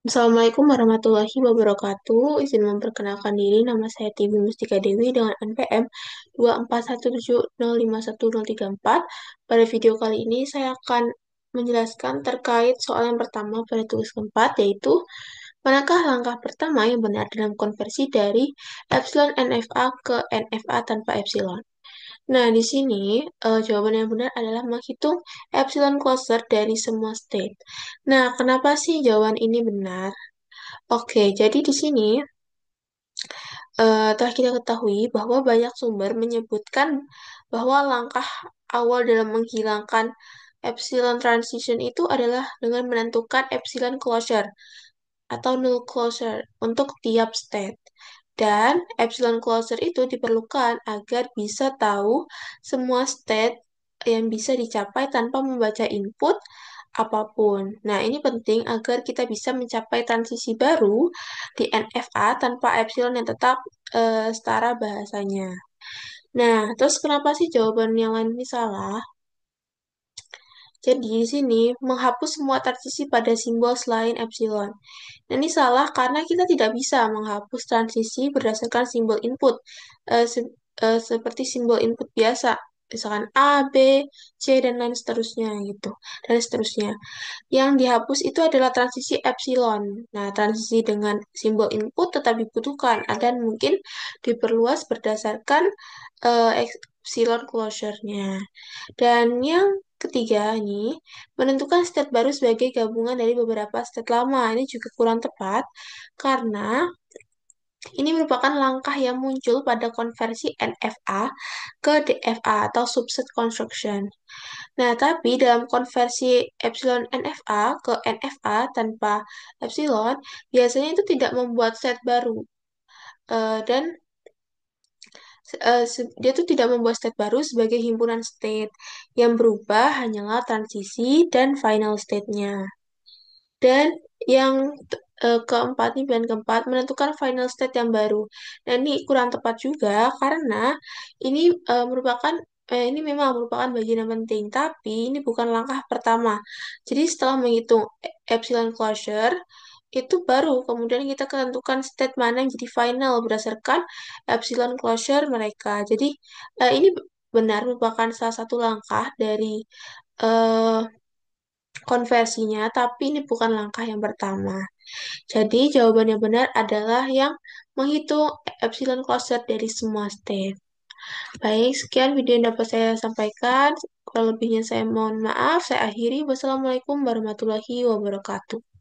Assalamualaikum warahmatullahi wabarakatuh. Izin memperkenalkan diri, nama saya Tibi Mustika Dewi dengan NPM 241705134. Pada video kali ini saya akan menjelaskan terkait soal yang pertama pada tugas keempat, yaitu manakah langkah pertama yang benar dalam konversi dari epsilon NFA ke NFA tanpa epsilon. Nah, di sini jawaban yang benar adalah menghitung epsilon closer dari semua state. Nah, kenapa sih jawaban ini benar? Oke, jadi di sini telah kita ketahui bahwa banyak sumber menyebutkan bahwa langkah awal dalam menghilangkan epsilon transition itu adalah dengan menentukan epsilon closure atau null closure untuk tiap state. Dan epsilon closure itu diperlukan agar bisa tahu semua state yang bisa dicapai tanpa membaca input apapun. Nah, ini penting agar kita bisa mencapai transisi baru di NFA tanpa epsilon yang tetap setara bahasanya. Nah, terus kenapa sih jawaban yang lain ini salah? Jadi, di sini menghapus semua transisi pada simbol selain epsilon. Nah, ini salah karena kita tidak bisa menghapus transisi berdasarkan simbol input, seperti simbol input biasa, misalkan A, B, C, dan lain seterusnya gitu, dan seterusnya. Yang dihapus itu adalah transisi epsilon. Nah, transisi dengan simbol input tetap dibutuhkan dan mungkin diperluas berdasarkan epsilon closure-nya. Dan yang ketiga ini, menentukan state baru sebagai gabungan dari beberapa state lama. Ini juga kurang tepat karena ini merupakan langkah yang muncul pada konversi NFA ke DFA atau subset construction. Nah, tapi dalam konversi epsilon NFA ke NFA tanpa epsilon, biasanya itu tidak membuat set baru. Dan dia tuh tidak membuat state baru sebagai himpunan state. Yang berubah hanyalah transisi dan final state-nya. Dan yang keempat nih, pilihan keempat, menentukan final state yang baru. Nah, ini kurang tepat juga karena ini ini memang merupakan bagian yang penting, tapi ini bukan langkah pertama. Jadi setelah menghitung epsilon closure, itu baru kemudian kita tentukan state mana yang jadi final berdasarkan epsilon closure mereka. Jadi ini benar merupakan salah satu langkah dari eh, konversinya, tapi ini bukan langkah yang pertama. Jadi jawaban yang benar adalah yang menghitung epsilon closure dari semua state. Baik, sekian video yang dapat saya sampaikan. Kalau lebihnya saya mohon maaf. Saya akhiri. Wassalamualaikum warahmatullahi wabarakatuh.